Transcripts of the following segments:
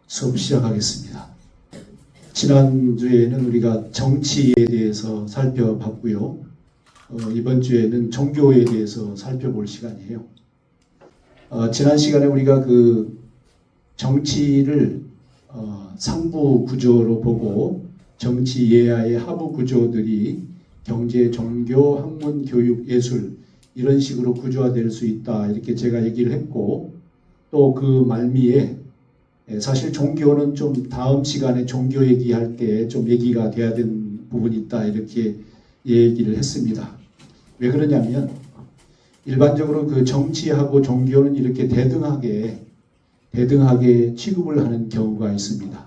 수업 시작하겠습니다. 지난주에는 우리가 정치에 대해서 살펴봤고요. 이번 주에는 종교에 대해서 살펴볼 시간이에요. 지난 시간에 우리가 그 정치를 상부 구조로 보고 정치 예하의 하부 구조들이 경제, 종교, 학문, 교육, 예술 이런 식으로 구조화될 수 있다 이렇게 제가 얘기를 했고, 또 그 말미에 사실 종교는 좀 다음 시간에 종교 얘기할 때 좀 얘기가 돼야 되는 부분이 있다 이렇게 얘기를 했습니다. 왜 그러냐면 일반적으로 그 정치하고 종교는 이렇게 대등하게 취급을 하는 경우가 있습니다.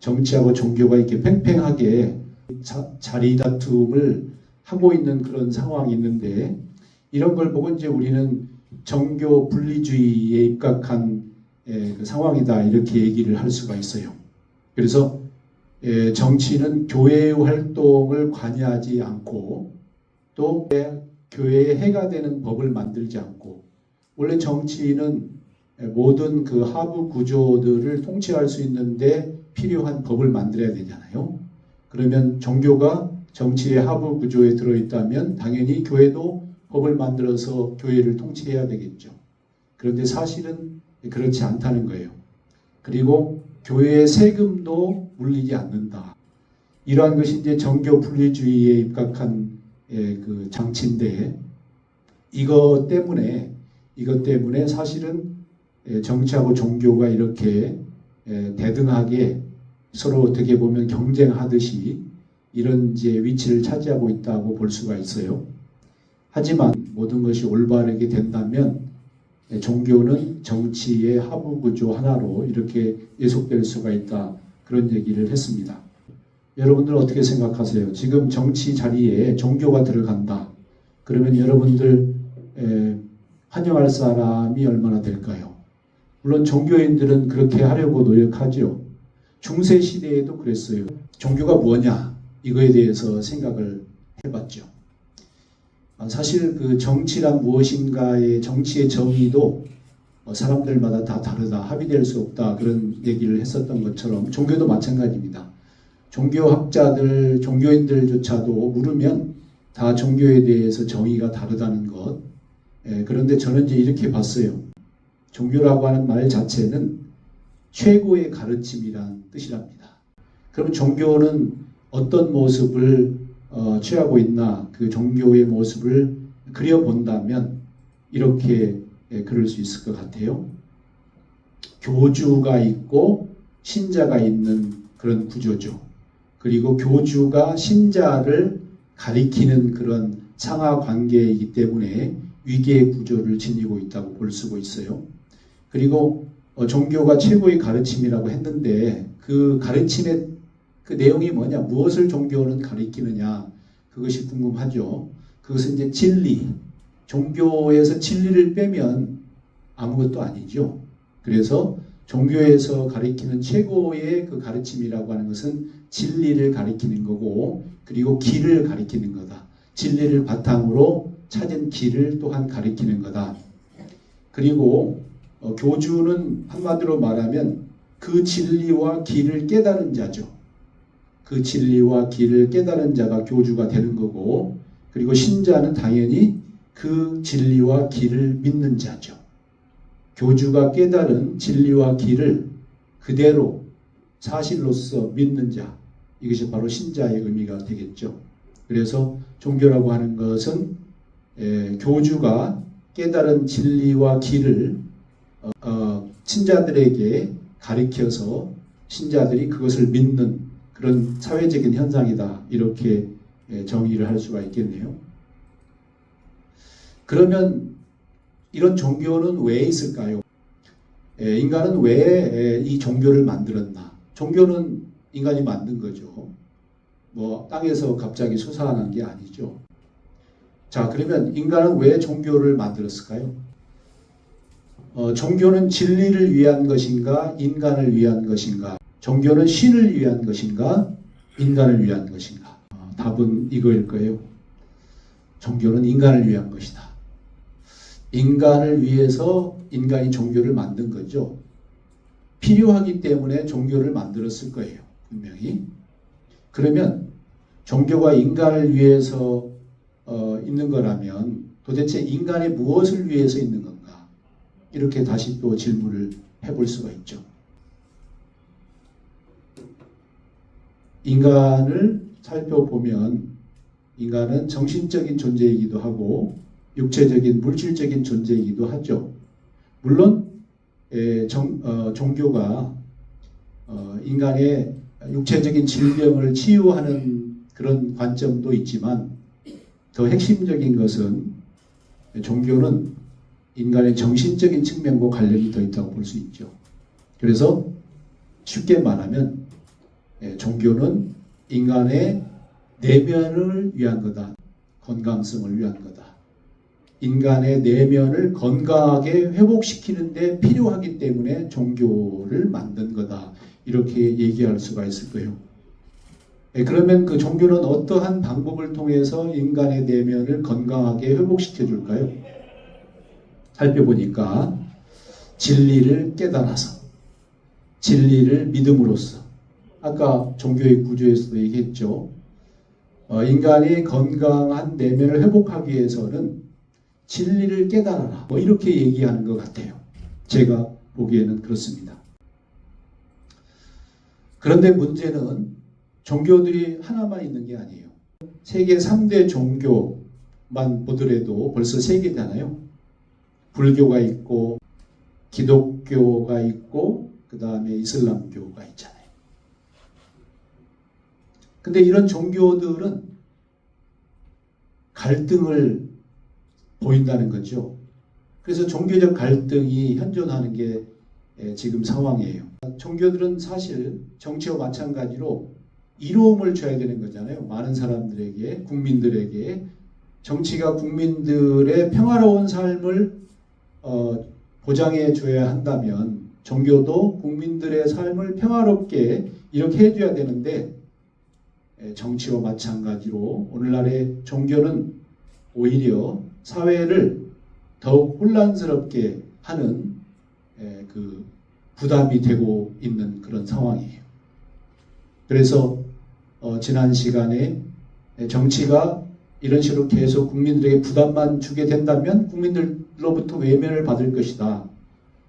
정치하고 종교가 이렇게 팽팽하게 자리 다툼을 하고 있는 그런 상황이 있는데, 이런 걸 보고 이제 우리는 정교 분리주의에 입각한 그 상황이다 이렇게 얘기를 할 수가 있어요. 그래서 정치는 교회의 활동을 관여하지 않고 또 교회에 해가 되는 법을 만들지 않고, 원래 정치는 모든 그 하부 구조들을 통치할 수 있는데 필요한 법을 만들어야 되잖아요. 그러면 종교가 정치의 하부 구조에 들어있다면 당연히 교회도 법을 만들어서 교회를 통치해야 되겠죠. 그런데 사실은 그렇지 않다는 거예요. 그리고 교회의 세금도 물리지 않는다. 이러한 것이 이제 정교 분리주의에 입각한 그 장치인데, 이것 때문에 사실은 정치하고 종교가 이렇게 대등하게 서로 어떻게 보면 경쟁하듯이 이런 이제 위치를 차지하고 있다고 볼 수가 있어요. 하지만 모든 것이 올바르게 된다면 종교는 정치의 하부 구조 하나로 이렇게 예속될 수가 있다, 그런 얘기를 했습니다. 여러분들 어떻게 생각하세요? 지금 정치 자리에 종교가 들어간다. 그러면 여러분들 환영할 사람이 얼마나 될까요? 물론 종교인들은 그렇게 하려고 노력하죠. 중세 시대에도 그랬어요. 종교가 뭐냐? 이거에 대해서 생각을 해봤죠. 사실 그 정치란 무엇인가의 정치의 정의도 사람들마다 다 다르다, 합의될 수 없다, 그런 얘기를 했었던 것처럼 종교도 마찬가지입니다. 종교학자들, 종교인들조차도 물으면 다 종교에 대해서 정의가 다르다는 것. 그런데 저는 이제 이렇게 봤어요. 종교라고 하는 말 자체는 최고의 가르침이란 뜻이랍니다. 그럼 종교는 어떤 모습을 취하고 있나, 그 종교의 모습을 그려본다면 이렇게 그럴 수 있을 것 같아요. 교주가 있고 신자가 있는 그런 구조죠. 그리고 교주가 신자를 가리키는 그런 상하 관계이기 때문에 위계의 구조를 지니고 있다고 볼 수가 있어요. 그리고 종교가 최고의 가르침이라고 했는데, 그 가르침의 그 내용이 뭐냐, 무엇을 종교는 가리키느냐, 그것이 궁금하죠. 그것은 이제 진리, 종교에서 진리를 빼면 아무것도 아니죠. 그래서 종교에서 가리키는 최고의 그 가르침이라고 하는 것은 진리를 가리키는 거고, 그리고 길을 가리키는 거다. 진리를 바탕으로 찾은 길을 또한 가리키는 거다. 그리고 교주는 한마디로 말하면 그 진리와 길을 깨달은 자죠. 그 진리와 길을 깨달은 자가 교주가 되는 거고, 그리고 신자는 당연히 그 진리와 길을 믿는 자죠. 교주가 깨달은 진리와 길을 그대로 사실로서 믿는 자, 이것이 바로 신자의 의미가 되겠죠. 그래서 종교라고 하는 것은 교주가 깨달은 진리와 길을 신자들에게 가리켜서 신자들이 그것을 믿는 그런 사회적인 현상이다, 이렇게 정의를 할 수가 있겠네요. 그러면 이런 종교는 왜 있을까요? 인간은 왜 이 종교를 만들었나? 종교는 인간이 만든 거죠. 뭐 땅에서 갑자기 솟아난 게 아니죠. 자, 그러면 인간은 왜 종교를 만들었을까요? 종교는 진리를 위한 것인가, 인간을 위한 것인가? 종교는 신을 위한 것인가, 인간을 위한 것인가? 답은 이거일 거예요. 종교는 인간을 위한 것이다. 인간을 위해서 인간이 종교를 만든 거죠. 필요하기 때문에 종교를 만들었을 거예요. 분명히. 그러면 종교가 인간을 위해서 있는 거라면 도대체 인간이 무엇을 위해서 있는 건가? 이렇게 다시 또 질문을 해볼 수가 있죠. 인간을 살펴보면 인간은 정신적인 존재이기도 하고 육체적인 물질적인 존재이기도 하죠. 물론 종교가 인간의 육체적인 질병을 치유하는 그런 관점도 있지만 더 핵심적인 것은 종교는 인간의 정신적인 측면과 관련이 더 있다고 볼 수 있죠. 그래서 쉽게 말하면 종교는 인간의 내면을 위한 거다. 건강성을 위한 거다. 인간의 내면을 건강하게 회복시키는 데 필요하기 때문에 종교를 만든 거다. 이렇게 얘기할 수가 있을 거예요. 그러면 그 종교는 어떠한 방법을 통해서 인간의 내면을 건강하게 회복시켜 줄까요? 살펴보니까 진리를 깨달아서 진리를 믿음으로써 아까 종교의 구조에서도 얘기했죠. 인간이 건강한 내면을 회복하기 위해서는 진리를 깨달아라. 이렇게 얘기하는 것 같아요. 제가 보기에는 그렇습니다. 그런데 문제는 종교들이 하나만 있는 게 아니에요. 세계 3대 종교만 보더라도 벌써 3개잖아요. 불교가 있고 기독교가 있고 그 다음에 이슬람교가 있잖아요. 근데 이런 종교들은 갈등을 보인다는 거죠. 그래서 종교적 갈등이 현존하는 게 지금 상황이에요. 종교들은 사실 정치와 마찬가지로 이로움을 줘야 되는 거잖아요. 많은 사람들에게, 국민들에게 정치가 국민들의 평화로운 삶을 보장해 줘야 한다면 종교도 국민들의 삶을 평화롭게 이렇게 해줘야 되는데 정치와 마찬가지로 오늘날의 종교는 오히려 사회를 더욱 혼란스럽게 하는 그 부담이 되고 있는 그런 상황이에요. 그래서 지난 시간에 정치가 이런 식으로 계속 국민들에게 부담만 주게 된다면 국민들로부터 외면을 받을 것이다.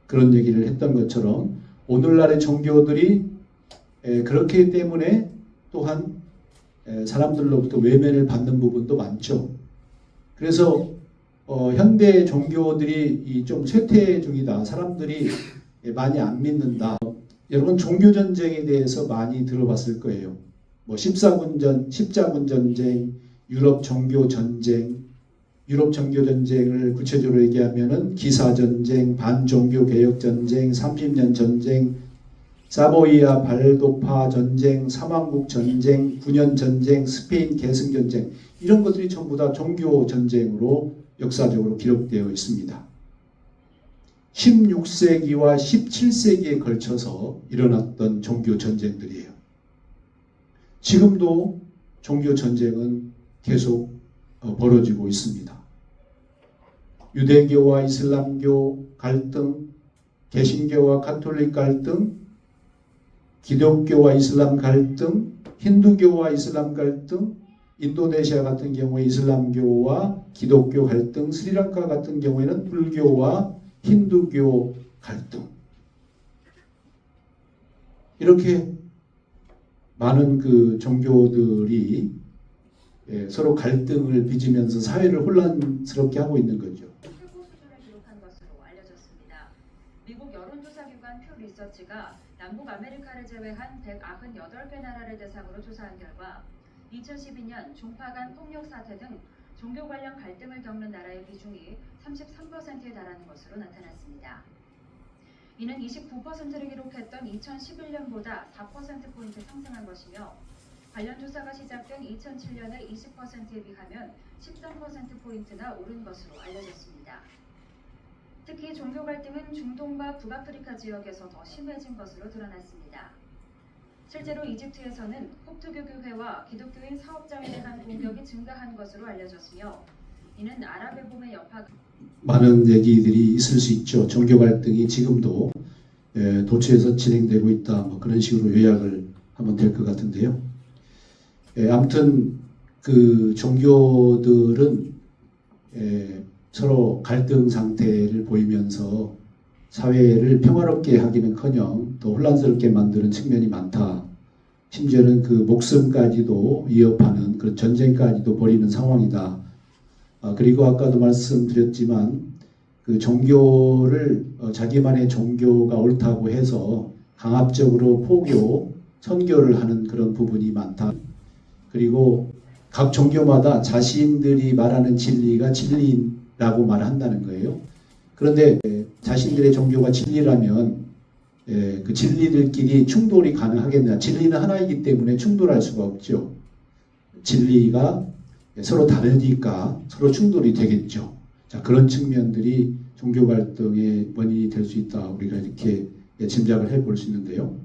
그런 얘기를 했던 것처럼 오늘날의 종교들이 그렇기 때문에 또한 사람들로부터 외면을 받는 부분도 많죠. 그래서 현대 종교들이 좀 쇠퇴 중이다. 사람들이 많이 안 믿는다. 여러분 종교전쟁에 대해서 많이 들어봤을 거예요. 십자군 전쟁, 유럽 종교전쟁, 유럽 종교전쟁을 구체적으로 얘기하면은 기사전쟁, 반종교개혁전쟁, 30년 전쟁, 사보이아 발도파 전쟁, 사망국 전쟁, 9년 전쟁, 스페인 계승전쟁 이런 것들이 전부 다 종교전쟁으로 역사적으로 기록되어 있습니다. 16세기와 17세기에 걸쳐서 일어났던 종교전쟁들이에요. 지금도 종교전쟁은 계속 벌어지고 있습니다. 유대교와 이슬람교 갈등, 개신교와 가톨릭 갈등, 기독교와 이슬람 갈등, 힌두교와 이슬람 갈등, 인도네시아 같은 경우에 이슬람교와 기독교 갈등, 스리랑카 같은 경우에는 불교와 힌두교 갈등. 이렇게 많은 그 종교들이 서로 갈등을 빚으면서 사회를 혼란스럽게 하고 있는 거죠. 최고 수준을 기록한 것으로 알려졌습니다. 미국 여론조사기관 퓨 리서치가 남북 아메리카를 제외한 198개 나라를 대상으로 조사한 결과 2012년 종파 간 폭력 사태 등 종교 관련 갈등을 겪는 나라의 비중이 33%에 달하는 것으로 나타났습니다. 이는 29%를 기록했던 2011년보다 4%포인트 상승한 것이며 관련 조사가 시작된 2007년의 20%에 비하면 13%포인트나 오른 것으로 알려졌습니다. 특히 종교 갈등은 중동과 북아프리카 지역에서 더 심해진 것으로 드러났습니다. 실제로 이집트에서는 콥트교 교회와 기독교인 사업자에 대한 공격이 증가한 것으로 알려졌으며 이는 아랍의 봄의 여파가 많은 얘기들이 있을 수 있죠. 종교 갈등이 지금도 도처에서 진행되고 있다. 뭐 그런 식으로 요약을 하면 될 것 같은데요. 아무튼 그 종교들은 서로 갈등 상태를 보이면서 사회를 평화롭게 하기는커녕 또 혼란스럽게 만드는 측면이 많다. 심지어는 그 목숨까지도 위협하는 그런 전쟁까지도 벌이는 상황이다. 그리고 아까도 말씀드렸지만 그 종교를 자기만의 종교가 옳다고 해서 강압적으로 포교, 선교를 하는 그런 부분이 많다. 그리고 각 종교마다 자신들이 말하는 진리가 진리라고 말한다는 거예요. 그런데 자신들의 종교가 진리라면 그 진리들끼리 충돌이 가능하겠느냐. 진리는 하나이기 때문에 충돌할 수가 없죠. 진리가 서로 다르니까 서로 충돌이 되겠죠. 자, 그런 측면들이 종교 갈등의 원인이 될 수 있다. 우리가 이렇게 짐작을 해볼 수 있는데요.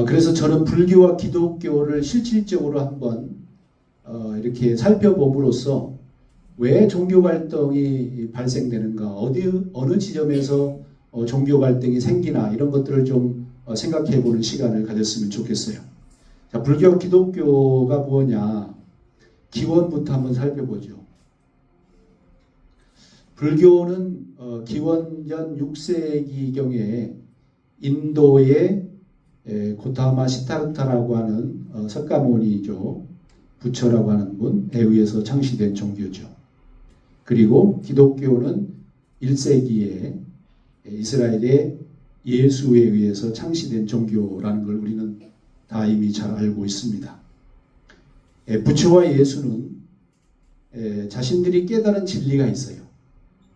그래서 저는 불교와 기독교를 실질적으로 한번 이렇게 살펴봄으로써 왜 종교 갈등이 발생되는가, 어느 지점에서 종교 갈등이 생기나 이런 것들을 좀 생각해보는 시간을 가졌으면 좋겠어요. 자, 불교, 기독교가 뭐냐? 기원부터 한번 살펴보죠. 불교는 기원전 6세기경에 인도의 고타마 시타르타라고 하는 석가모니죠. 부처라고 하는 분에 의해서 창시된 종교죠. 그리고 기독교는 1세기에 이스라엘의 예수에 의해서 창시된 종교라는 걸 우리는 다 이미 잘 알고 있습니다. 부처와 예수는 자신들이 깨달은 진리가 있어요.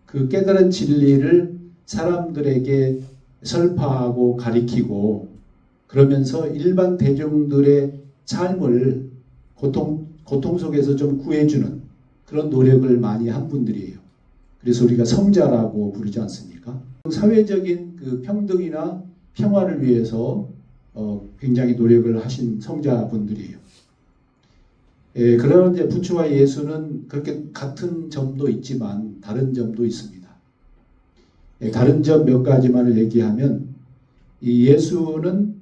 그 깨달은 진리를 사람들에게 설파하고 가리키고 그러면서 일반 대중들의 삶을 고통 속에서 좀 구해주는 그런 노력을 많이 한 분들이에요. 그래서 우리가 성자라고 부르지 않습니까? 사회적인 그 평등이나 평화를 위해서 굉장히 노력을 하신 성자분들이에요. 그러나 이제 부처와 예수는 그렇게 같은 점도 있지만 다른 점도 있습니다. 다른 점 몇 가지만을 얘기하면 이 예수는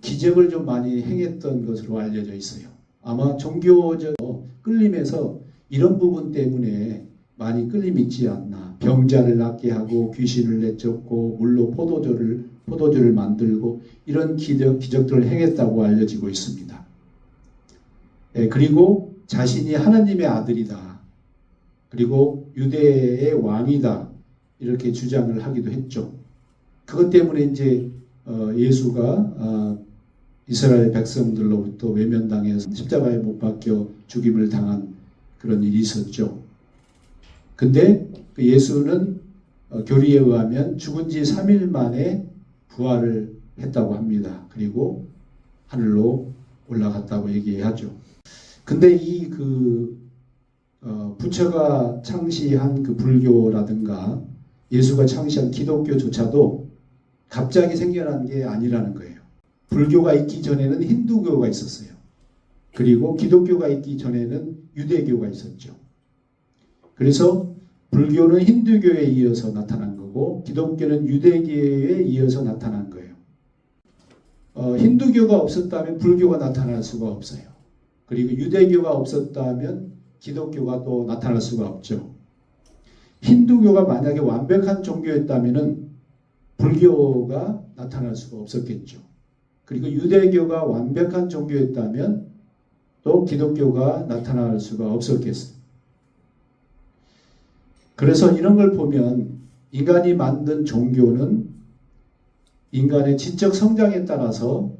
기적을 좀 많이 행했던 것으로 알려져 있어요. 아마 종교적 끌림에서 이런 부분 때문에 많이 끌림이 있지 않나. 병자를 낫게 하고 귀신을 내쫓고 물로 포도주를 만들고 이런 기적들을 행했다고 알려지고 있습니다. 그리고 자신이 하나님의 아들이다. 그리고 유대의 왕이다. 이렇게 주장을 하기도 했죠. 그것 때문에 이제 예수가 이스라엘 백성들로부터 외면당해서 십자가에 못 박혀 죽임을 당한 그런 일이 있었죠. 근데 그 예수는 교리에 의하면 죽은 지 3일 만에 부활을 했다고 합니다. 그리고 하늘로 올라갔다고 얘기하죠. 근데 이 부처가 창시한 그 불교라든가 예수가 창시한 기독교조차도 갑자기 생겨난 게 아니라는 거예요. 불교가 있기 전에는 힌두교가 있었어요. 그리고 기독교가 있기 전에는 유대교가 있었죠. 그래서 불교는 힌두교에 이어서 나타난 거고 기독교는 유대교에 이어서 나타난 거예요. 힌두교가 없었다면 불교가 나타날 수가 없어요. 그리고 유대교가 없었다면 기독교가 또 나타날 수가 없죠. 힌두교가 만약에 완벽한 종교였다면 불교가 나타날 수가 없었겠죠. 그리고 유대교가 완벽한 종교였다면 또 기독교가 나타날 수가 없었겠어요. 그래서 이런 걸 보면 인간이 만든 종교는 인간의 지적 성장에 따라서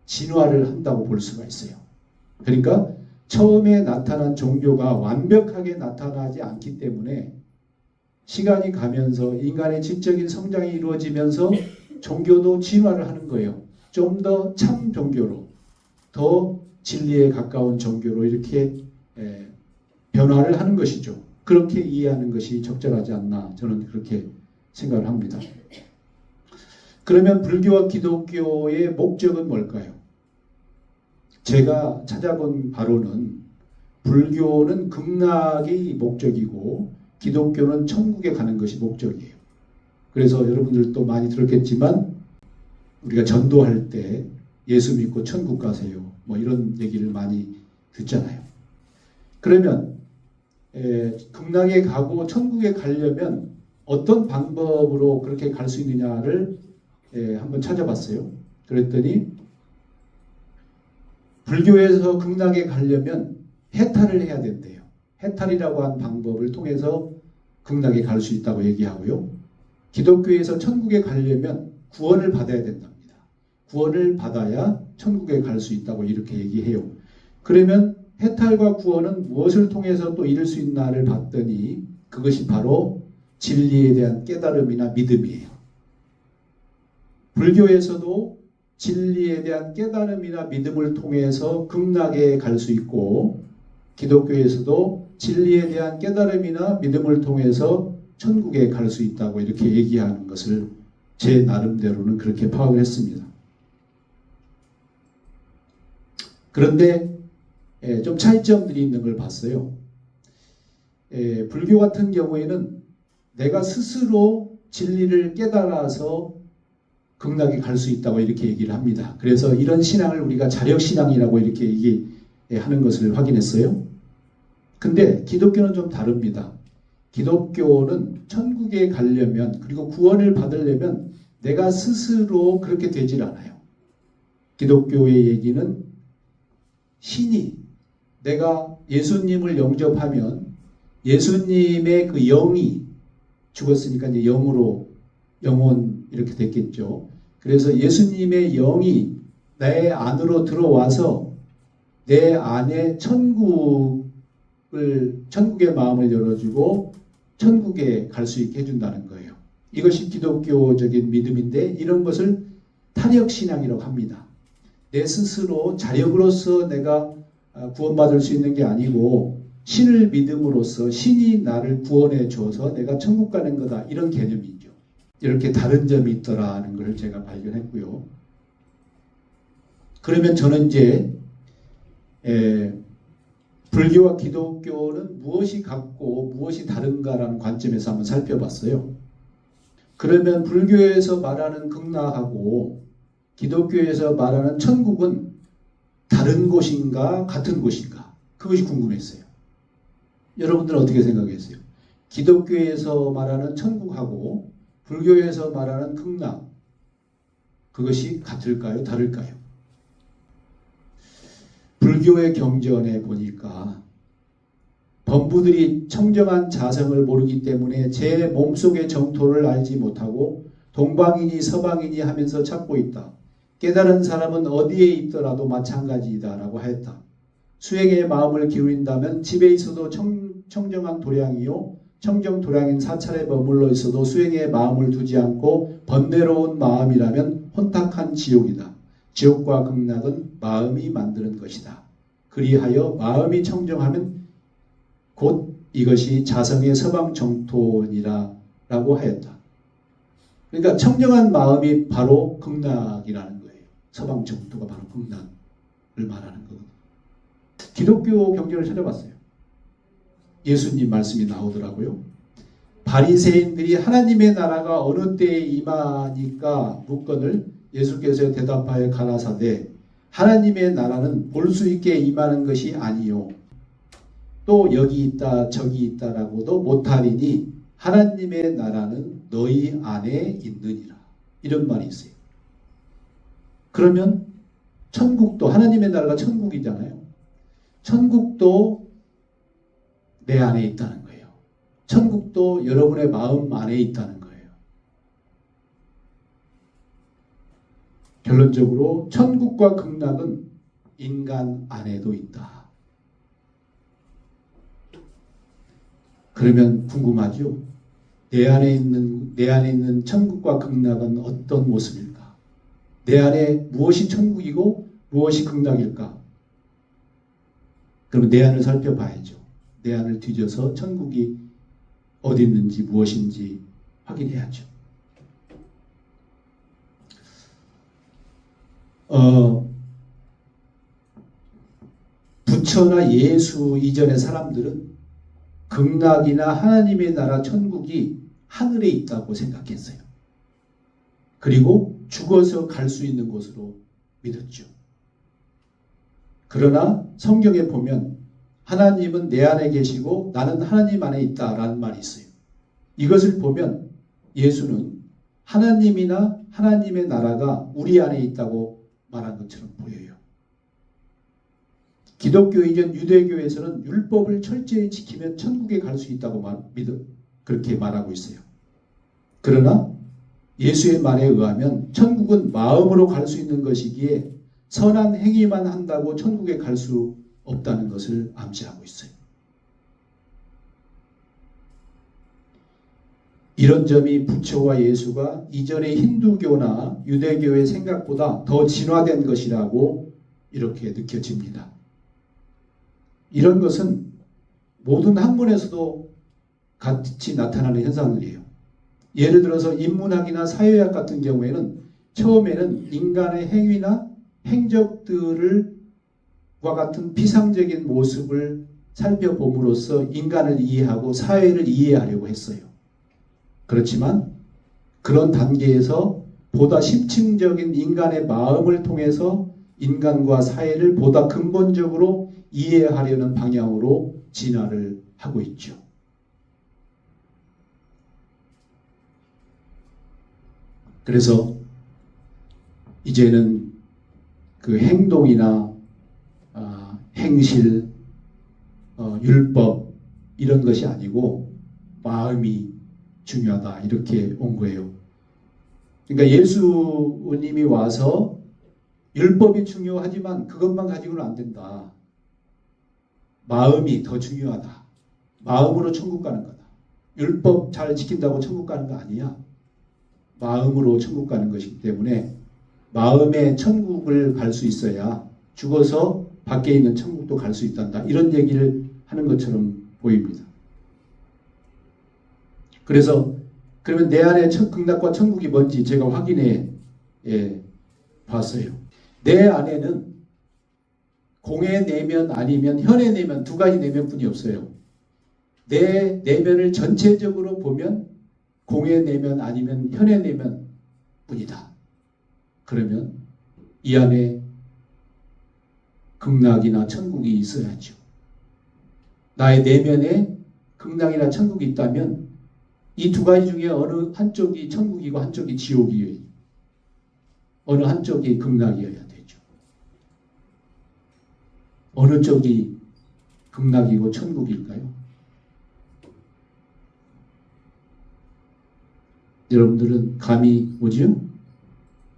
진화를 한다고 볼 수가 있어요. 그러니까 처음에 나타난 종교가 완벽하게 나타나지 않기 때문에 시간이 가면서 인간의 지적인 성장이 이루어지면서 종교도 진화를 하는 거예요. 좀 더 참 종교로, 더 진리에 가까운 종교로 이렇게 변화를 하는 것이죠. 그렇게 이해하는 것이 적절하지 않나 저는 그렇게 생각을 합니다. 그러면 불교와 기독교의 목적은 뭘까요? 제가 찾아본 바로는 불교는 극락이 목적이고 기독교는 천국에 가는 것이 목적이에요. 그래서 여러분들도 많이 들었겠지만 우리가 전도할 때 예수 믿고 천국 가세요. 뭐 이런 얘기를 많이 듣잖아요. 그러면 극락에 가고 천국에 가려면 어떤 방법으로 그렇게 갈 수 있느냐를 한번 찾아봤어요. 그랬더니 불교에서 극락에 가려면 해탈을 해야 된대요. 해탈이라고 한 방법을 통해서 극락에 갈 수 있다고 얘기하고요. 기독교에서 천국에 가려면 구원을 받아야 된답니다. 구원을 받아야 천국에 갈 수 있다고 이렇게 얘기해요. 그러면 해탈과 구원은 무엇을 통해서 또 이룰 수 있나를 봤더니 그것이 바로 진리에 대한 깨달음이나 믿음이에요. 불교에서도 진리에 대한 깨달음이나 믿음을 통해서 극락에 갈 수 있고 기독교에서도 진리에 대한 깨달음이나 믿음을 통해서 천국에 갈 수 있다고 이렇게 얘기하는 것을 제 나름대로는 그렇게 파악을 했습니다. 그런데 좀 차이점들이 있는 걸 봤어요. 불교 같은 경우에는 내가 스스로 진리를 깨달아서 극락에 갈 수 있다고 이렇게 얘기를 합니다. 그래서 이런 신앙을 우리가 자력신앙이라고 이렇게 얘기하는 것을 확인했어요. 근데 기독교는 좀 다릅니다. 기독교는 천국에 가려면 그리고 구원을 받으려면 내가 스스로 그렇게 되질 않아요. 기독교의 얘기는 신이 내가 예수님을 영접하면 예수님의 그 영이 죽었으니까 이제 영으로 영혼 이렇게 됐겠죠. 그래서 예수님의 영이 내 안으로 들어와서 내 안에 천국의 마음을 열어주고 천국에 갈 수 있게 해준다는 거예요. 이것이 기독교적인 믿음인데 이런 것을 타력신앙이라고 합니다. 내 스스로 자력으로서 내가 구원받을 수 있는 게 아니고 신을 믿음으로써 신이 나를 구원해 줘서 내가 천국 가는 거다. 이런 개념이죠. 이렇게 다른 점이 있더라는 걸 제가 발견했고요. 그러면 저는 이제 불교와 기독교는 무엇이 같고 무엇이 다른가라는 관점에서 한번 살펴봤어요. 그러면 불교에서 말하는 극락하고 기독교에서 말하는 천국은 다른 곳인가 같은 곳인가? 그것이 궁금했어요. 여러분들은 어떻게 생각했어요? 기독교에서 말하는 천국하고 불교에서 말하는 극락, 그것이 같을까요? 다를까요? 불교의 경전에 보니까 범부들이 청정한 자성을 모르기 때문에 제 몸속의 정토를 알지 못하고 동방이니 서방이니 하면서 찾고 있다. 깨달은 사람은 어디에 있더라도 마찬가지이다 라고 하였다. 수행의 마음을 기울인다면 집에 있어도 청정한 도량이요 청정 도량인 사찰에 머물러 있어도 수행의 마음을 두지 않고 번뇌로운 마음이라면 혼탁한 지옥이다. 지옥과 극락은 마음이 만드는 것이다. 그리하여 마음이 청정하면 곧 이것이 자성의 서방 정토니라 라고 하였다. 그러니까 청정한 마음이 바로 극락이라는 거예요. 서방 정토가 바로 극락을 말하는 거거든요. 기독교 경전을 찾아봤어요. 예수님 말씀이 나오더라고요. 바리새인들이 하나님의 나라가 어느 때에 임하니까 묻건을 예수께서 대답하여 가라사대 하나님의 나라는 볼 수 있게 임하는 것이 아니요 또 여기 있다 저기 있다라고도 못하리니 하나님의 나라는 너희 안에 있느니라. 이런 말이 있어요. 그러면 천국도 하나님의 나라가 천국이잖아요. 천국도 내 안에 있다는 거예요. 천국도 여러분의 마음 안에 있다는 거예요. 결론적으로 천국과 극락은 인간 안에도 있다. 그러면 궁금하죠? 내 안에 있는 천국과 극락은 어떤 모습일까? 내 안에 무엇이 천국이고 무엇이 극락일까? 그러면 내 안을 살펴봐야죠. 내 안을 뒤져서 천국이 어디 있는지 무엇인지 확인해야죠. 부처나 예수 이전의 사람들은 극락이나 하나님의 나라 천국이 하늘에 있다고 생각했어요. 그리고 죽어서 갈 수 있는 곳으로 믿었죠. 그러나 성경에 보면 하나님은 내 안에 계시고 나는 하나님 안에 있다라는 말이 있어요. 이것을 보면 예수는 하나님이나 하나님의 나라가 우리 안에 있다고 말한 것처럼 보여요. 기독교 이전 유대교에서는 율법을 철저히 지키면 천국에 갈 수 있다고 그렇게 말하고 있어요. 그러나 예수의 말에 의하면 천국은 마음으로 갈 수 있는 것이기에 선한 행위만 한다고 천국에 갈 수 없다는 것을 암시하고 있어요. 이런 점이 부처와 예수가 이전의 힌두교나 유대교의 생각보다 더 진화된 것이라고 이렇게 느껴집니다. 이런 것은 모든 학문에서도 같이 나타나는 현상들이에요. 예를 들어서 인문학이나 사회학 같은 경우에는 처음에는 인간의 행위나 행적들과 같은 피상적인 모습을 살펴봄으로써 인간을 이해하고 사회를 이해하려고 했어요. 그렇지만 그런 단계에서 보다 심층적인 인간의 마음을 통해서 인간과 사회를 보다 근본적으로 이해하려는 방향으로 진화를 하고 있죠. 그래서 이제는 그 행동이나 행실, 율법 이런 것이 아니고 마음이 중요하다 이렇게 온 거예요. 그러니까 예수님이 와서 율법이 중요하지만 그것만 가지고는 안 된다. 마음이 더 중요하다. 마음으로 천국 가는 거다. 율법 잘 지킨다고 천국 가는 거 아니야. 마음으로 천국 가는 것이기 때문에 마음에 천국을 갈 수 있어야 죽어서 밖에 있는 천국도 갈 수 있단다. 이런 얘기를 하는 것처럼 보입니다. 그래서 그러면 내 안에 극락과 천국이 뭔지 제가 확인해 봤어요. 내 안에는 공의 내면 아니면 현의 내면 두 가지 내면뿐이 없어요. 내 내면을 전체적으로 보면 공의 내면 아니면 현의 내면 뿐이다. 그러면 이 안에 극락이나 천국이 있어야죠. 나의 내면에 극락이나 천국이 있다면 이 두 가지 중에 어느 한쪽이 천국이고 한쪽이 지옥이에요. 어느 한쪽이 극락이어야 되죠. 어느 쪽이 극락이고 천국일까요? 여러분들은 감이 오죠?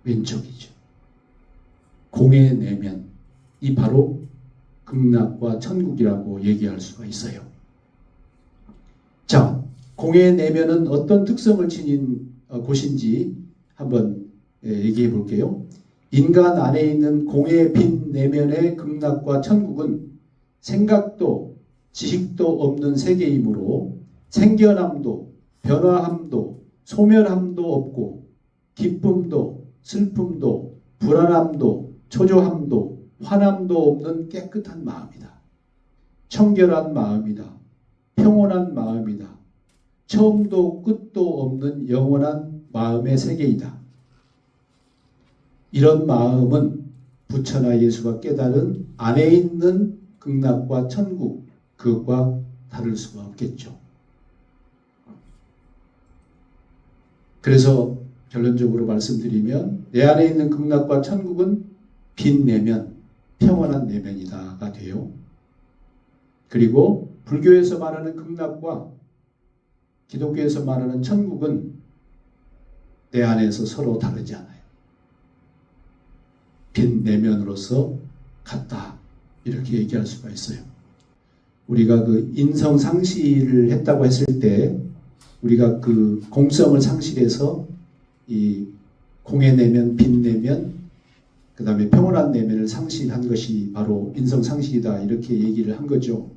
왼쪽이죠. 공의 내면, 이 바로 극락과 천국이라고 얘기할 수가 있어요. 자, 공의 내면은 어떤 특성을 지닌 곳인지 한번 얘기해 볼게요. 인간 안에 있는 공의 빈 내면의 극락과 천국은 생각도 지식도 없는 세계이므로 생겨남도 변화함도 소멸함도 없고 기쁨도 슬픔도 불안함도 초조함도 화남도 없는 깨끗한 마음이다. 청결한 마음이다. 평온한 마음이다. 처음도 끝도 없는 영원한 마음의 세계이다. 이런 마음은 부처나 예수가 깨달은 안에 있는 극락과 천국, 그것과 다를 수가 없겠죠. 그래서 결론적으로 말씀드리면 내 안에 있는 극락과 천국은 빈 내면, 평온한 내면이다가 돼요. 그리고 불교에서 말하는 극락과 기독교에서 말하는 천국은 내 안에서 서로 다르지 않아요. 빈 내면으로서 같다. 이렇게 얘기할 수가 있어요. 우리가 그 인성 상실을 했다고 했을 때 우리가 그 공성을 상실해서 이 공의 내면, 빈 내면, 그 다음에 평온한 내면을 상실한 것이 바로 인성 상실이다. 이렇게 얘기를 한 거죠.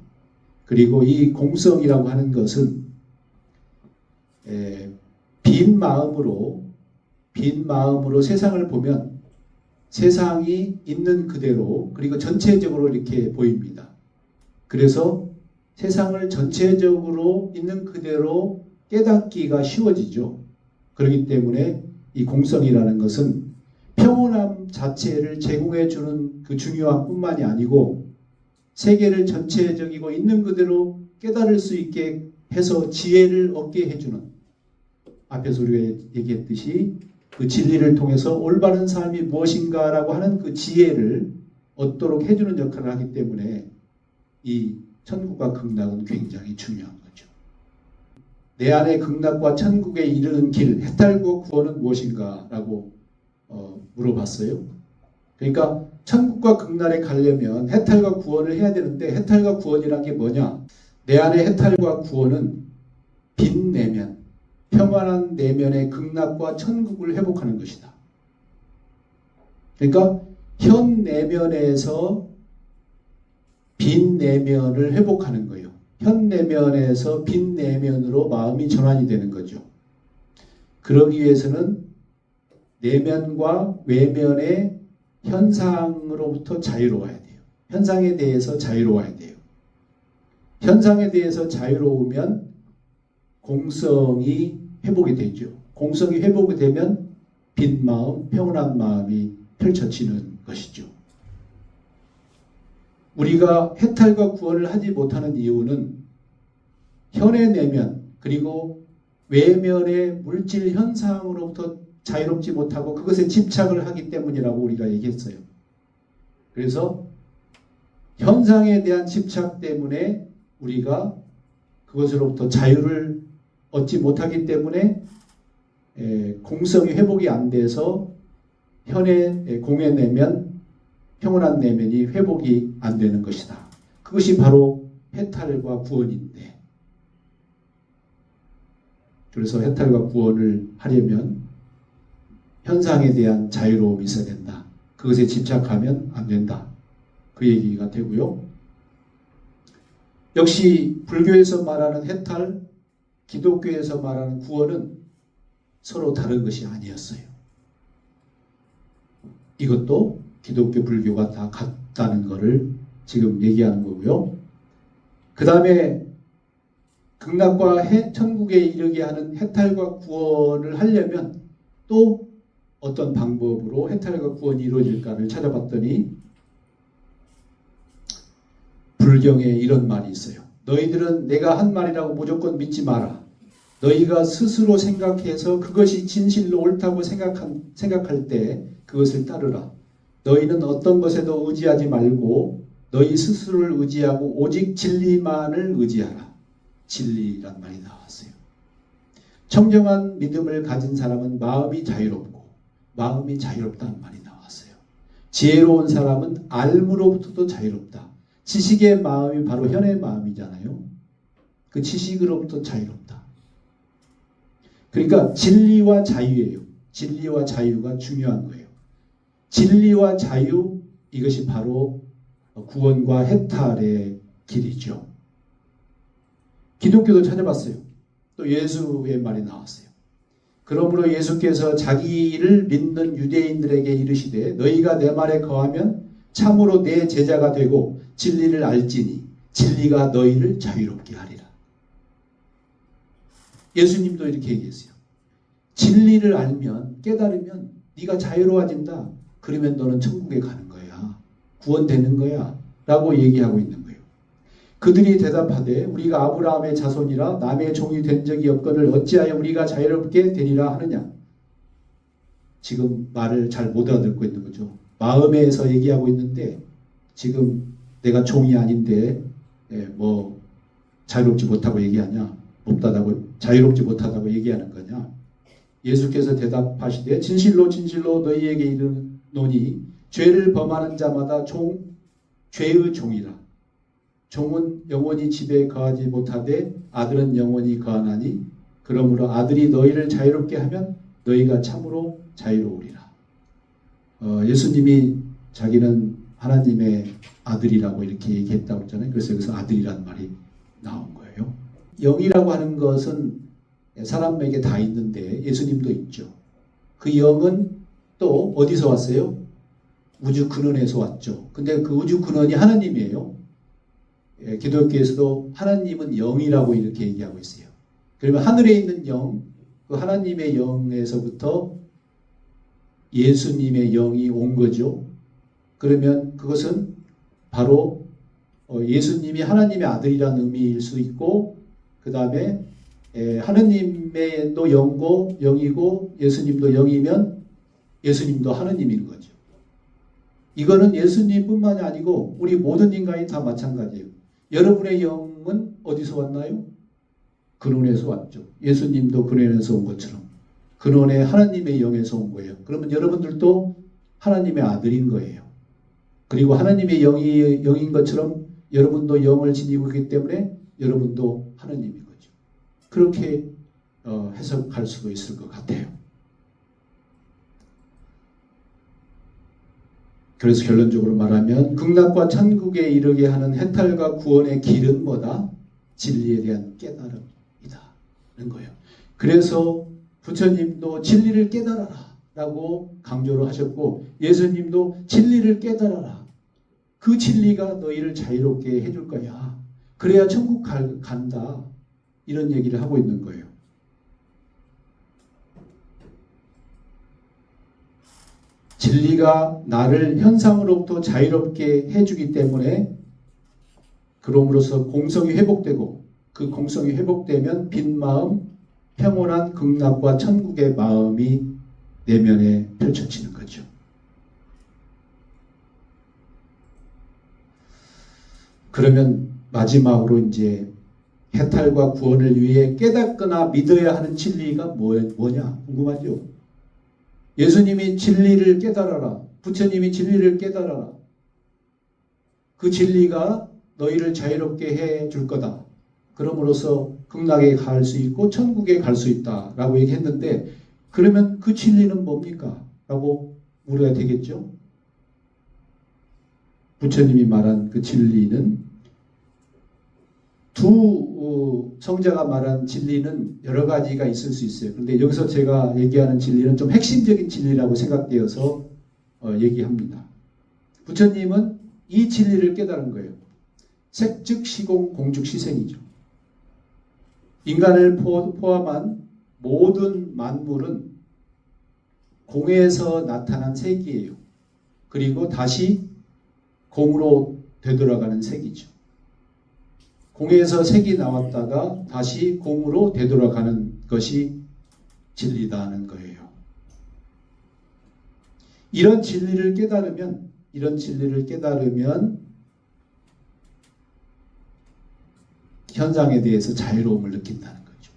그리고 이 공성이라고 하는 것은 빈 마음으로 세상을 보면 세상이 있는 그대로 그리고 전체적으로 이렇게 보입니다. 그래서 세상을 전체적으로 있는 그대로 깨닫기가 쉬워지죠. 그렇기 때문에 이 공성이라는 것은 평온함 자체를 제공해 주는 그 중요함 뿐만이 아니고 세계를 전체적이고 있는 그대로 깨달을 수 있게 해서 지혜를 얻게 해주는, 앞에서 우리가 얘기했듯이 그 진리를 통해서 올바른 삶이 무엇인가라고 하는 그 지혜를 얻도록 해주는 역할을 하기 때문에 이 천국과 극락은 굉장히 중요한 거죠. 내 안의 극락과 천국에 이르는 길, 해탈과 구원은 무엇인가 라고 물어봤어요. 그러니까 천국과 극락에 가려면 해탈과 구원을 해야 되는데, 해탈과 구원이란 게 뭐냐? 내 안의 해탈과 구원은 빈 내면, 평안한 내면의 극락과 천국을 회복하는 것이다. 그러니까 현 내면에서 빈 내면을 회복하는 거예요. 현 내면에서 빈 내면으로 마음이 전환이 되는 거죠. 그러기 위해서는 내면과 외면의 현상으로부터 자유로워야 돼요. 현상에 대해서 자유로워야 돼요. 현상에 대해서 자유로우면 공성이 회복이 되죠. 공성이 회복이 되면 빈 마음, 평온한 마음이 펼쳐지는 것이죠. 우리가 해탈과 구원을 하지 못하는 이유는 현의 내면 그리고 외면의 물질 현상으로부터 자유롭지 못하고 그것에 집착을 하기 때문이라고 우리가 얘기했어요. 그래서 현상에 대한 집착 때문에 우리가 그것으로부터 자유를 얻지 못하기 때문에 공성이 회복이 안 돼서 현의 공의 내면, 평온한 내면이 회복이 안 되는 것이다. 그것이 바로 해탈과 구원인데, 그래서 해탈과 구원을 하려면 현상에 대한 자유로움이 있어야 된다. 그것에 집착하면 안 된다. 그 얘기가 되고요. 역시 불교에서 말하는 해탈, 기독교에서 말하는 구원은 서로 다른 것이 아니었어요. 이것도 기독교, 불교가 다 같다는 것을 지금 얘기하는 거고요. 그 다음에 극락과 천국에 이르게 하는 해탈과 구원을 하려면 또 어떤 방법으로 해탈과 구원이 이루어질까를 찾아봤더니 불경에 이런 말이 있어요. 너희들은 내가 한 말이라고 무조건 믿지 마라. 너희가 스스로 생각해서 그것이 진실로 옳다고 생각할 때 그것을 따르라. 너희는 어떤 것에도 의지하지 말고 너희 스스로를 의지하고 오직 진리만을 의지하라. 진리란 말이 나왔어요. 청정한 믿음을 가진 사람은 마음이 자유롭고 마음이 자유롭다는 말이 나왔어요. 지혜로운 사람은 알므로부터도 자유롭다. 지식의 마음이 바로 현의 마음이잖아요. 그 지식으로부터 자유롭다. 그러니까 진리와 자유예요. 진리와 자유가 중요한 거예요. 진리와 자유, 이것이 바로 구원과 해탈의 길이죠. 기독교도 찾아봤어요. 또 예수의 말이 나왔어요. 그러므로 예수께서 자기를 믿는 유대인들에게 이르시되 너희가 내 말에 거하면 참으로 내 제자가 되고 진리를 알지니 진리가 너희를 자유롭게 하리라. 예수님도 이렇게 얘기했어요. 진리를 알면, 깨달으면 네가 자유로워진다. 그러면 너는 천국에 가는 거야. 구원되는 거야. 라고 얘기하고 있는 거예요. 그들이 대답하되 우리가 아브라함의 자손이라 남의 종이 된 적이 없거늘 어찌하여 우리가 자유롭게 되리라 하느냐. 지금 말을 잘 못 알아듣고 있는 거죠. 마음에서 얘기하고 있는데 지금 내가 종이 아닌데 뭐 자유롭지 못하고 얘기하냐, 못하다고 자유롭지 못하다고 얘기하는 거냐. 예수께서 대답하시되 진실로 진실로 너희에게 이르노니 죄를 범하는 자마다 죄의 종이라. 종은 영원히 집에 거하지 못하되 아들은 영원히 거하나니 그러므로 아들이 너희를 자유롭게 하면 너희가 참으로 자유로우리라. 예수님이 자기는 하나님의 아들이라고 이렇게 얘기했다고 했잖아요. 그래서 여기서 아들이라는 말이 나온 거예요. 영이라고 하는 것은 사람에게 다 있는데 예수님도 있죠. 그 영은 또 어디서 왔어요? 우주 근원에서 왔죠. 근데 그 우주 근원이 하나님이에요. 기독교에서도 하나님은 영이라고 이렇게 얘기하고 있어요. 그러면 하늘에 있는 영, 그 하나님의 영에서부터 예수님의 영이 온 거죠. 그러면 그것은 바로 예수님이 하나님의 아들이라는 의미일 수 있고, 그 다음에 하느님도 영이고 예수님도 영이면 예수님도 하느님인 거죠. 이거는 예수님뿐만이 아니고 우리 모든 인간이 다 마찬가지예요. 여러분의 영은 어디서 왔나요? 근원에서 왔죠. 예수님도 근원에서 온 것처럼 근원의 하나님의 영에서 온 거예요. 그러면 여러분들도 하나님의 아들인 거예요. 그리고 하나님의 영인 것처럼 여러분도 영을 지니고 있기 때문에 여러분도 하나님인 거죠. 그렇게 해석할 수도 있을 것 같아요. 그래서 결론적으로 말하면 극락과 천국에 이르게 하는 해탈과 구원의 길은 뭐다? 진리에 대한 깨달음이다 는 거예요. 그래서 부처님도 진리를 깨달아라 라고 강조를 하셨고, 예수님도 진리를 깨달아라. 그 진리가 너희를 자유롭게 해줄 거야. 그래야 천국 간다. 이런 얘기를 하고 있는 거예요. 진리가 나를 현상으로부터 자유롭게 해주기 때문에, 그럼으로써 공성이 회복되고, 그 공성이 회복되면 빈 마음, 평온한 극락과 천국의 마음이 내면에 펼쳐지는 거죠. 그러면 마지막으로 이제 해탈과 구원을 위해 깨닫거나 믿어야 하는 진리가 뭐냐 궁금하죠? 예수님이 진리를 깨달아라. 부처님이 진리를 깨달아라. 그 진리가 너희를 자유롭게 해줄 거다. 그럼으로써 극락에 갈 수 있고 천국에 갈 수 있다 라고 얘기했는데, 그러면 그 진리는 뭡니까? 라고 물어야 되겠죠. 부처님이 말한 그 진리는, 두 성자가 말한 진리는 여러 가지가 있을 수 있어요. 그런데 여기서 제가 얘기하는 진리는 좀 핵심적인 진리라고 생각되어서 얘기합니다. 부처님은 이 진리를 깨달은 거예요. 색즉 시공 공즉 시생이죠. 인간을 포함한 모든 만물은 공에서 나타난 색이에요. 그리고 다시 공으로 되돌아가는 색이죠. 공에서 색이 나왔다가 다시 공으로 되돌아가는 것이 진리다는 거예요. 이런 진리를 깨달으면 현상에 대해서 자유로움을 느낀다는 거죠.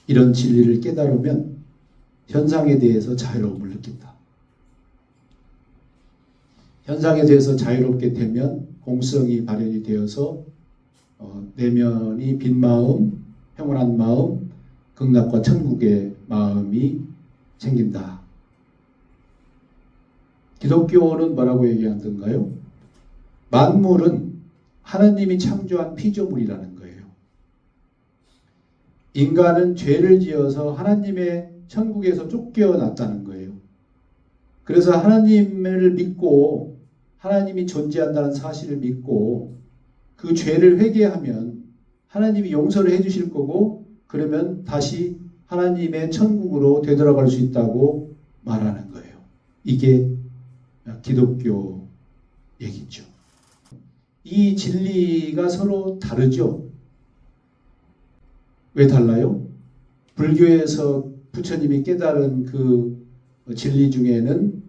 이런 진리를 깨달으면 현상에 대해서 자유로움을 느낀다. 현상에 대해서 자유롭게 되면 공성이 발현이 되어서 내면이 빈 마음, 평온한 마음, 극락과 천국의 마음이 생긴다. 기독교는 뭐라고 얘기하던가요? 만물은 하나님이 창조한 피조물이라는 거예요. 인간은 죄를 지어서 하나님의 천국에서 쫓겨났다는 거예요. 그래서 하나님을 믿고 하나님이 존재한다는 사실을 믿고 그 죄를 회개하면 하나님이 용서를 해주실 거고, 그러면 다시 하나님의 천국으로 되돌아갈 수 있다고 말하는 거예요. 이게 기독교 얘기죠. 이 진리가 서로 다르죠. 왜 달라요? 불교에서 부처님이 깨달은 그 진리 중에는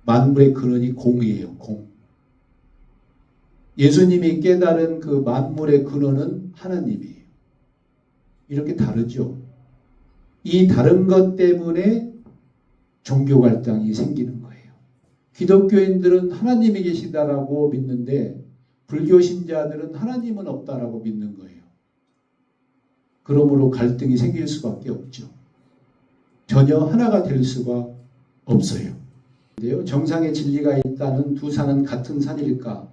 만물의 근원이 공이에요. 공. 예수님이 깨달은 그 만물의 근원은 하나님이에요. 이렇게 다르죠. 이 다른 것 때문에 종교 갈등이 생기는 거예요. 기독교인들은 하나님이 계시다라고 믿는데 불교 신자들은 하나님은 없다라고 믿는 거예요. 그러므로 갈등이 생길 수밖에 없죠. 전혀 하나가 될 수가 없어요. 정상의 진리가 있다는 두 산은 같은 산일까?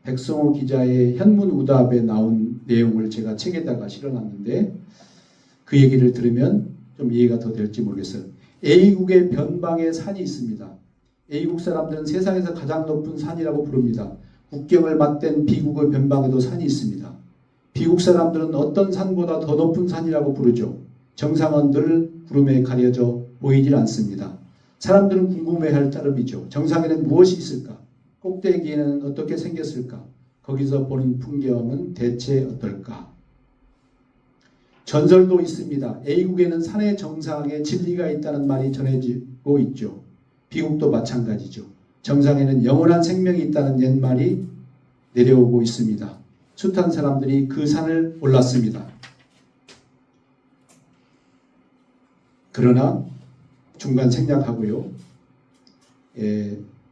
백성호 기자의 현문우답에 나온 내용을 제가 책에다가 실어놨는데, 그 얘기를 들으면 좀 이해가 더 될지 모르겠어요. A국의 변방에 산이 있습니다. A국 사람들은 세상에서 가장 높은 산이라고 부릅니다. 국경을 맞댄 B국의 변방에도 산이 있습니다. B국 사람들은 어떤 산보다 더 높은 산이라고 부르죠. 정상은 늘 구름에 가려져 보이질 않습니다. 사람들은 궁금해할 따름이죠. 정상에는 무엇이 있을까? 꼭대기에는 어떻게 생겼을까? 거기서 보는 풍경은 대체 어떨까? 전설도 있습니다. A국에는 산의 정상에 진리가 있다는 말이 전해지고 있죠. B국도 마찬가지죠. 정상에는 영원한 생명이 있다는 옛말이 내려오고 있습니다. 숱한 사람들이 그 산을 올랐습니다. 그러나 중간 생략하고요.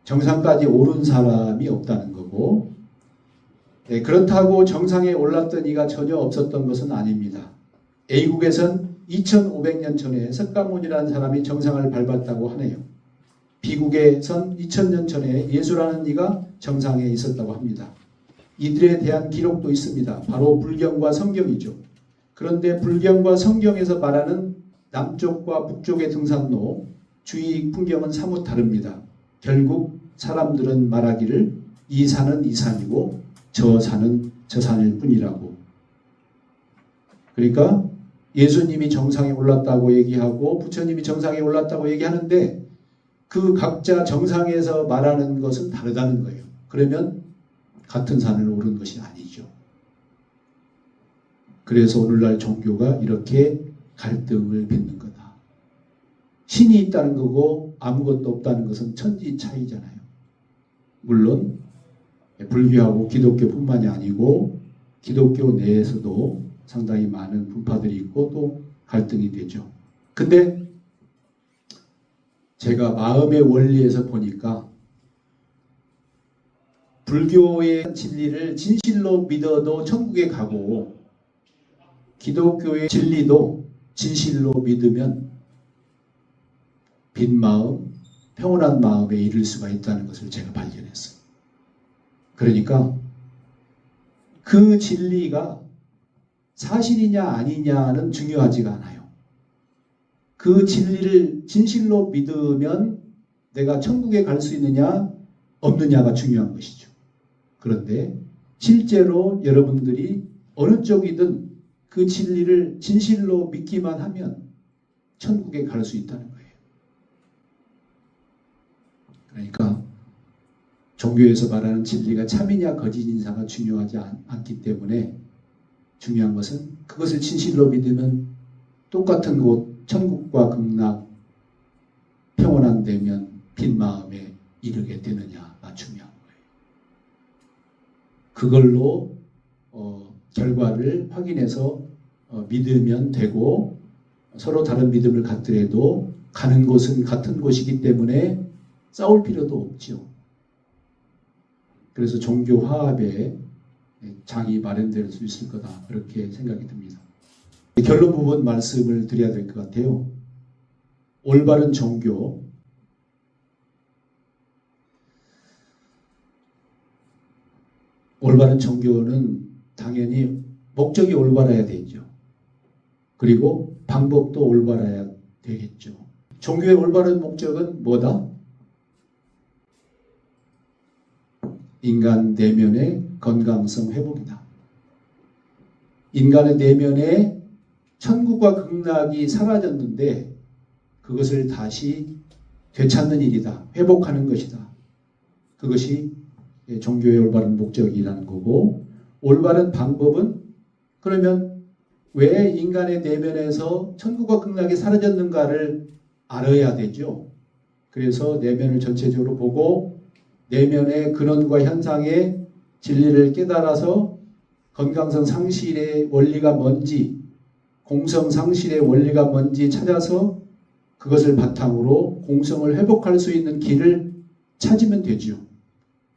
정상까지 오른 사람이 없다는 거고, 그렇다고 정상에 올랐던 이가 전혀 없었던 것은 아닙니다. A국에선 2500년 전에 석가모니라는 사람이 정상을 밟았다고 하네요. B국에선 2000년 전에 예수라는 이가 정상에 있었다고 합니다. 이들에 대한 기록도 있습니다. 바로 불경과 성경이죠. 그런데 불경과 성경에서 말하는 남쪽과 북쪽의 등산로, 주위 풍경은 사뭇 다릅니다. 결국 사람들은 말하기를 이 산은 이 산이고 저 산은 저 산일 뿐이라고. 그러니까 예수님이 정상에 올랐다고 얘기하고 부처님이 정상에 올랐다고 얘기하는데 그 각자 정상에서 말하는 것은 다르다는 거예요. 그러면 같은 산을 오른 것이 아니죠. 그래서 오늘날 종교가 이렇게 갈등을 빚는 거다. 신이 있다는 거고 아무것도 없다는 것은 천지 차이잖아요. 물론 불교하고 기독교뿐만이 아니고 기독교 내에서도 상당히 많은 분파들이 있고 또 갈등이 되죠. 근데 제가 마음의 원리에서 보니까 불교의 진리를 진실로 믿어도 천국에 가고 기독교의 진리도 진실로 믿으면 빈 마음, 평온한 마음에 이를 수가 있다는 것을 제가 발견했어요. 그러니까 그 진리가 사실이냐 아니냐는 중요하지가 않아요. 그 진리를 진실로 믿으면 내가 천국에 갈 수 있느냐 없느냐가 중요한 것이죠. 그런데 실제로 여러분들이 어느 쪽이든 그 진리를 진실로 믿기만 하면 천국에 갈 수 있다는 거예요. 그러니까 종교에서 말하는 진리가 참이냐 거짓인사가 중요하지 않기 때문에 중요한 것은 그것을 진실로 믿으면 똑같은 곳 천국과 극락 평온한 되면 빈 마음에 이르게 되느냐가 중요한 거예요. 그걸로 결과를 확인해서 믿으면 되고 서로 다른 믿음을 갖더라도 가는 곳은 같은 곳이기 때문에 싸울 필요도 없죠. 그래서 종교 화합에 장이 마련될 수 있을 거다 그렇게 생각이 듭니다. 결론 부분 말씀을 드려야 될 것 같아요. 올바른 종교, 올바른 종교는 당연히 목적이 올바라야 되죠. 그리고 방법도 올바라야 되겠죠. 종교의 올바른 목적은 뭐다? 인간 내면의 건강성 회복이다. 인간의 내면에 천국과 극락이 사라졌는데 그것을 다시 되찾는 일이다. 회복하는 것이다. 그것이 종교의 올바른 목적이라는 거고, 올바른 방법은 그러면 왜 인간의 내면에서 천국과 극락이 사라졌는가를 알아야 되죠. 그래서 내면을 전체적으로 보고 내면의 근원과 현상의 진리를 깨달아서 건강성 상실의 원리가 뭔지, 공성 상실의 원리가 뭔지 찾아서 그것을 바탕으로 공성을 회복할 수 있는 길을 찾으면 되죠.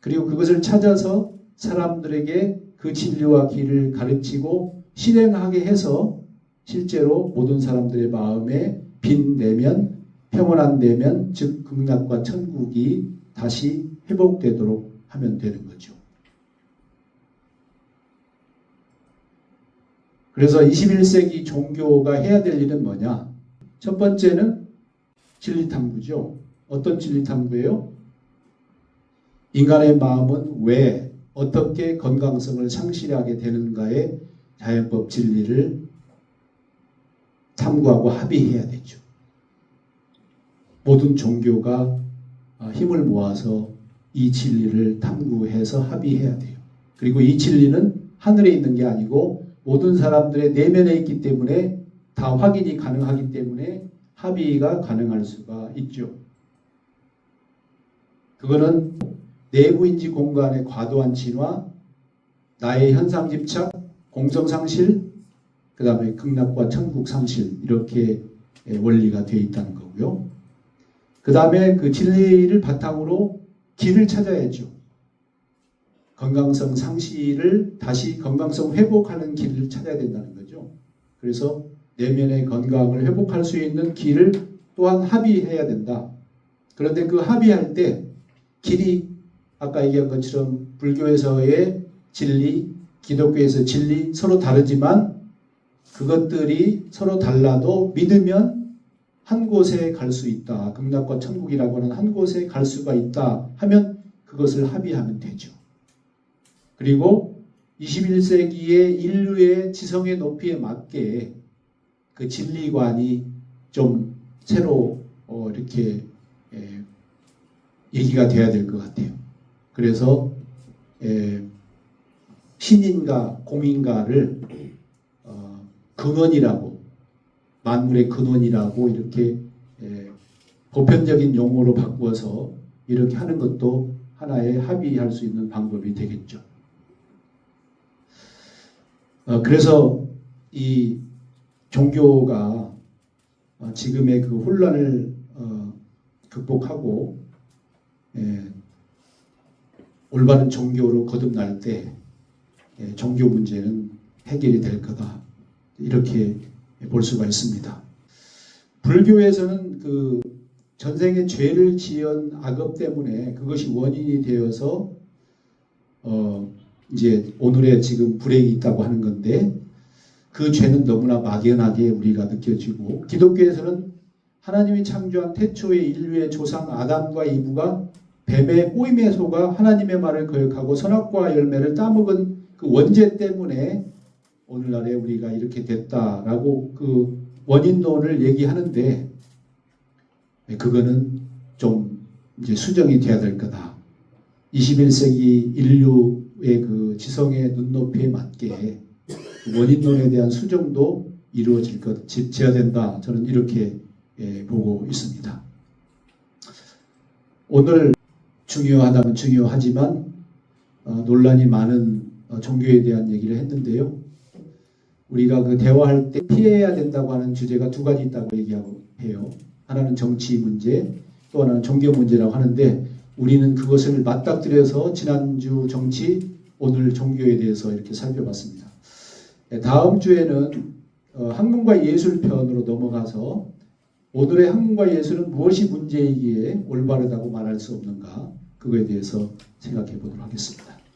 그리고 그것을 찾아서 사람들에게 그 진리와 길을 가르치고 실행하게 해서 실제로 모든 사람들의 마음에 빈 내면, 평온한 내면, 즉 극락과 천국이 다시 회복되도록 하면 되는 거죠. 그래서 21세기 종교가 해야 될 일은 뭐냐? 첫 번째는 진리탐구죠. 어떤 진리탐구예요? 인간의 마음은 왜, 어떻게 건강성을 상실하게 되는가의 자연법 진리를 탐구하고 합의해야 되죠. 모든 종교가 힘을 모아서 이 진리를 탐구해서 합의해야 돼요. 그리고 이 진리는 하늘에 있는 게 아니고 모든 사람들의 내면에 있기 때문에 다 확인이 가능하기 때문에 합의가 가능할 수가 있죠. 그거는 내부인지 공간의 과도한 진화, 나의 현상 집착, 공성 상실, 그 다음에 극락과 천국 상실, 이렇게 원리가 되어 있다는 거고요. 그 다음에 그 진리를 바탕으로 길을 찾아야죠. 건강성 상실을 다시 건강성 회복하는 길을 찾아야 된다는 거죠. 그래서 내면의 건강을 회복할 수 있는 길을 또한 합의해야 된다. 그런데 그 합의할 때 길이 아까 얘기한 것처럼 불교에서의 진리, 기독교에서 진리 서로 다르지만 그것들이 서로 달라도 믿으면 한 곳에 갈 수 있다. 극락과 천국이라고 하는 한 곳에 갈 수가 있다 하면 그것을 합의하면 되죠. 그리고 21세기의 인류의 지성의 높이에 맞게 그 진리관이 좀 새로 이렇게 얘기가 돼야 될 것 같아요. 그래서 신인가 공인가를 근원이라고, 만물의 근원이라고 이렇게 보편적인 용어로 바꾸어서 이렇게 하는 것도 하나의 합의할 수 있는 방법이 되겠죠. 그래서 이 종교가 지금의 그 혼란을 극복하고 올바른 종교로 거듭날 때 종교 문제는 해결이 될 거다. 이렇게 볼 수가 있습니다. 불교에서는 그 전생에 죄를 지은 악업 때문에 그것이 원인이 되어서 이제 오늘의 지금 불행이 있다고 하는 건데 그 죄는 너무나 막연하게 우리가 느껴지고, 기독교에서는 하나님이 창조한 태초의 인류의 조상 아담과 이브가 뱀의 꼬임에 속아 하나님의 말을 거역하고 선악과 열매를 따먹은 그 원죄 때문에 오늘날에 우리가 이렇게 됐다라고 그 원인론을 얘기하는데, 그거는 좀 이제 수정이 돼야 될 거다. 21세기 인류의 그 지성의 눈높이에 맞게 원인론에 대한 수정도 이루어져야 된다. 저는 이렇게 보고 있습니다. 오늘 중요하다면 중요하지만 논란이 많은 종교에 대한 얘기를 했는데요. 우리가 그 대화할 때 피해야 된다고 하는 주제가 두 가지 있다고 얘기하고 해요. 하나는 정치 문제, 또 하나는 종교 문제라고 하는데 우리는 그것을 맞닥뜨려서 지난주 정치, 오늘 종교에 대해서 이렇게 살펴봤습니다. 다음 주에는 학문과 예술 편으로 넘어가서 오늘의 학문과 예술은 무엇이 문제이기에 올바르다고 말할 수 없는가, 그거에 대해서 생각해 보도록 하겠습니다.